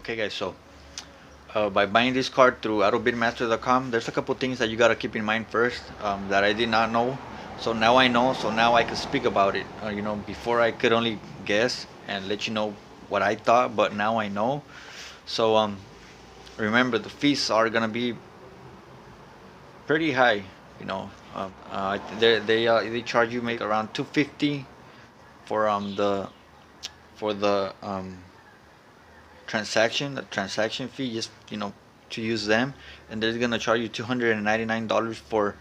Okay guys, so by buying this car through autobidmaster.com, there's a couple things that you gotta keep in mind first, that I did not know. So now I know, so now I can speak about it. Before I could only guess and let you know what I thought, but now I know. So remember, the fees are gonna be pretty high. They charge you make around 250 for the transaction fee, just to use them, and they're gonna charge you $299 for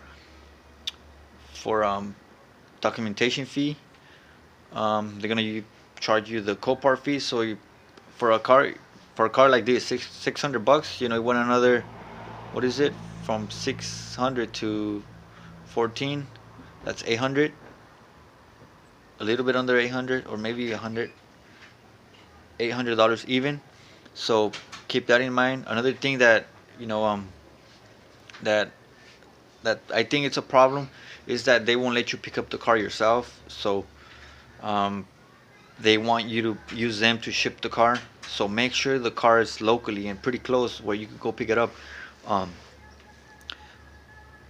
documentation fee. They're gonna charge you the Copart fee. So for a car like this, 600 bucks, you want another, what is it, from 600 to 14, that's 800, a little bit under 800, or maybe $800 even. So keep that in mind. Another thing that that I think it's a problem is that they won't let you pick up the car yourself. So they want you to use them to ship the car. So make sure the car is locally and pretty close where you can go pick it up.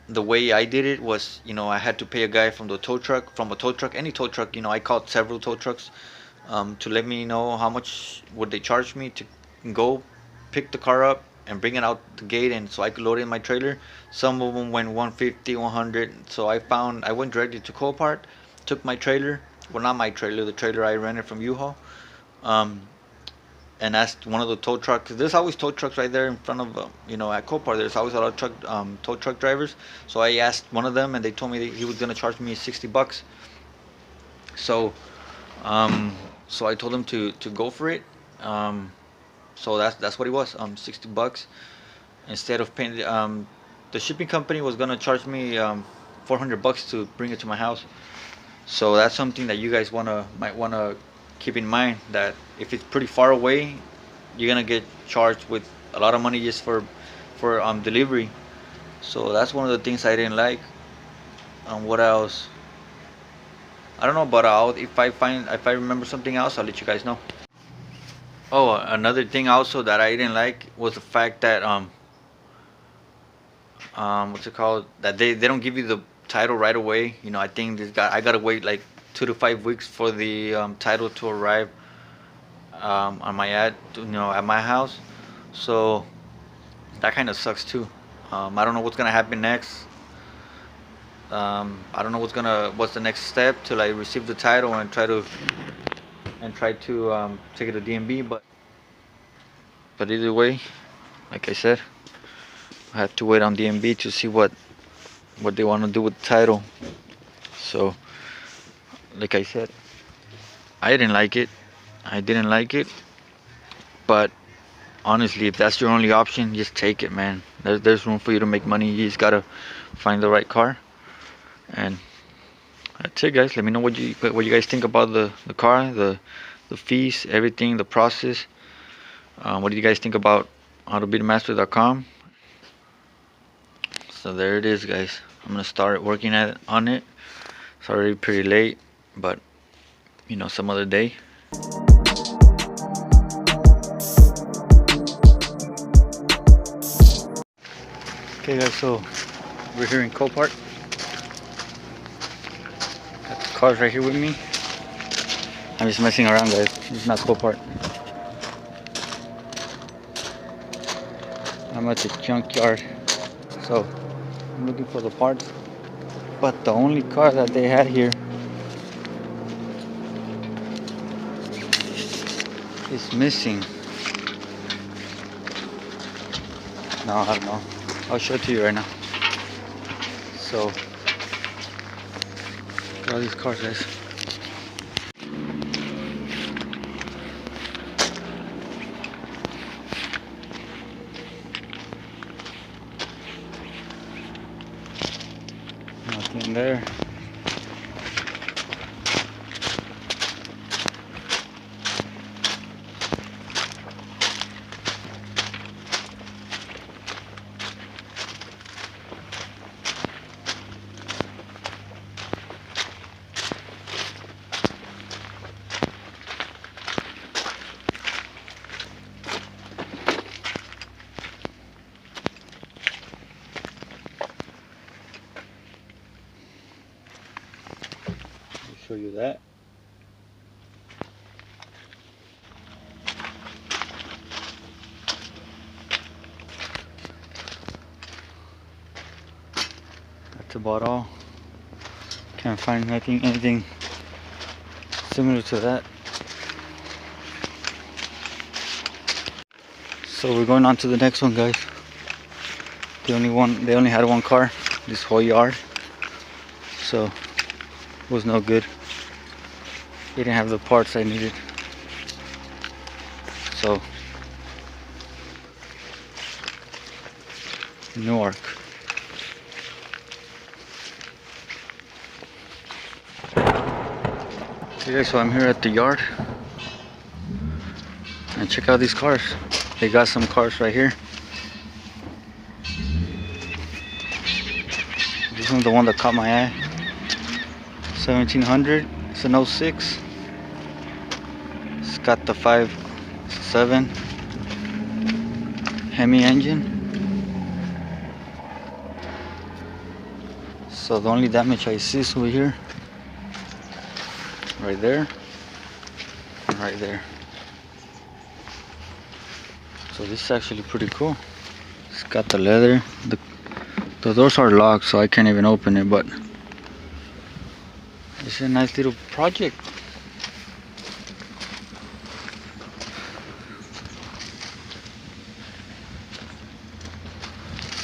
The way I did it was, I had to pay a guy from a tow truck, any tow truck. I called several tow trucks to let me know how much would they charge me to go pick the car up and bring it out the gate, and so I could load it in my trailer. Some of them went 150, 100. So I went directly to Copart, took my trailer, well, not my trailer, the trailer I rented from U-Haul, and asked one of the tow trucks. There's always tow trucks right there in front of at Copart. There's always a lot of tow truck drivers. So I asked one of them, and they told me that he was gonna charge me 60 bucks. So I told him to go for it. So that's what it was, 60 bucks. Instead of paying the shipping company was gonna charge me 400 bucks to bring it to my house. So that's something that you guys might wanna keep in mind, that if it's pretty far away, you're gonna get charged with a lot of money just for delivery. So that's one of the things I didn't like. What else? I don't know, but if I remember something else, I'll let you guys know. Oh, another thing also that I didn't like was the fact that what's it called? That they don't give you the title right away. I think I gotta wait like 2 to 5 weeks for the title to arrive on my at my house. So that kind of sucks too. I don't know what's gonna happen next. I don't know what's the next step till I receive the title and try to take it to DMV. But either way, like I said, I have to wait on DMV to see what they want to do with the title. So like I said, I didn't like it. But honestly, if that's your only option, just take it, man. There's room for you to make money. You just gotta find the right car. And that's it, guys. Let me know what you guys think about the car, the fees, everything, the process. What do you guys think about autobidmaster.com? So there it is, guys. I'm gonna start working on it. It's already pretty late, but some other day. Okay guys, so we're here in Copart. Got the cars right here with me. I'm just messing around, guys. It's not Copart. I'm at the junkyard, so I'm looking for the parts. But the only car that they had here is missing. No, I don't know. I'll show it to you right now. So, look at all these cars, guys. Nothing there. show you that. That's about all. Can't find anything similar to that. So we're going on to the next one, guys. They only had one car, this whole yard. So it was no good. They didn't have the parts I needed. So Newark. Okay guys, so I'm here at the yard. And check out these cars. They got some cars right here. This one's the one that caught my eye. 1700. It's an 06. It's got the 5.7 Hemi engine. So the only damage I see is over here, right there, and right there. So this is actually pretty cool. It's got the leather. The doors are locked, so I can't even open it, but it's a nice little project.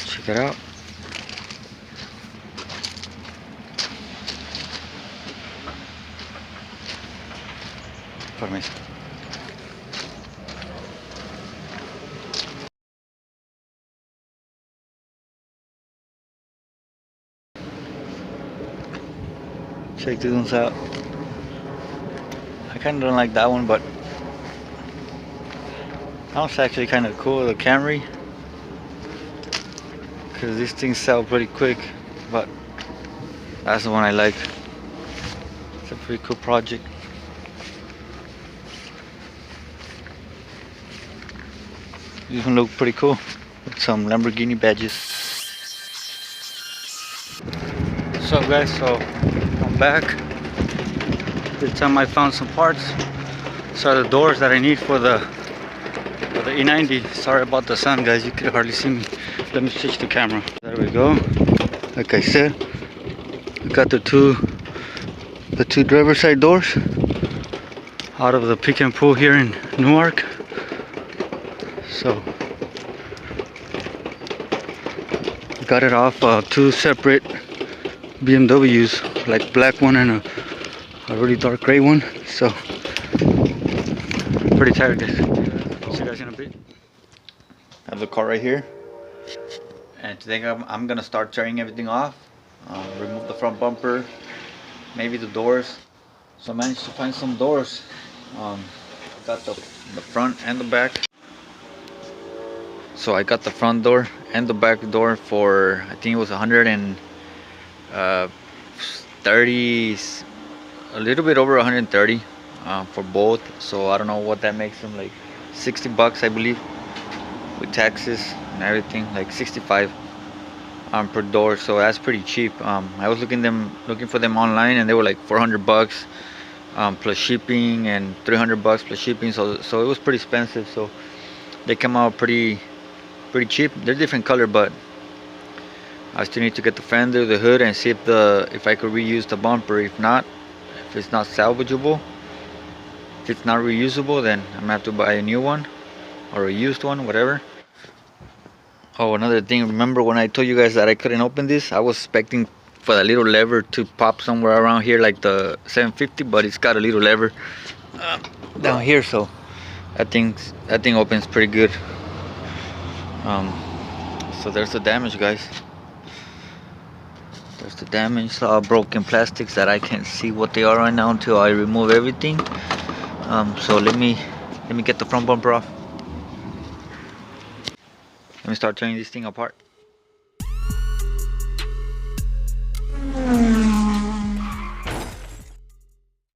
Check it out. Permiso. Check these ones out. I kind of don't like that one, but that one's actually kind of cool, the Camry, because these things sell pretty quick, but that's the one I like. It's a pretty cool project. These one look pretty cool with some Lamborghini badges. What's up guys, so I'm back. This time I found some parts. These are the doors that I need for the E90. Sorry about the sun guys, you can hardly see me. Let me switch the camera. There we go. Like I said, I got the two driver's side doors out of the pick and pull here in Newark. So got it off two separate BMWs, like black one and a really dark gray one. So pretty tired guys. See you guys in a bit. I have the car right here, and today I'm gonna start tearing everything off. Remove the front bumper, maybe the doors. So I managed to find some doors. Got the front and the back. So I got the front door and the back door for, I think it was 130, a little bit over 130 for both. So I don't know what that makes them, like 60 bucks I believe, with taxes and everything, like 65 per door. So that's pretty cheap. I was looking for them online, and they were like 400 bucks plus shipping, and 300 bucks plus shipping. So it was pretty expensive. So they came out pretty cheap. They're different color, but I still need to get the fender, the hood, and see if I could reuse the bumper. If it's not salvageable, if it's not reusable, then I'm gonna have to buy a new one or a used one, whatever. Oh, another thing, remember when I told you guys that I couldn't open this? I was expecting for the little lever to pop somewhere around here like the 750, but it's got a little lever down here, so that thing opens pretty good. So there's the damage guys. There's the damage, broken plastics that I can't see what they are right now until I remove everything. So let me get the front bumper off. Let me start tearing this thing apart.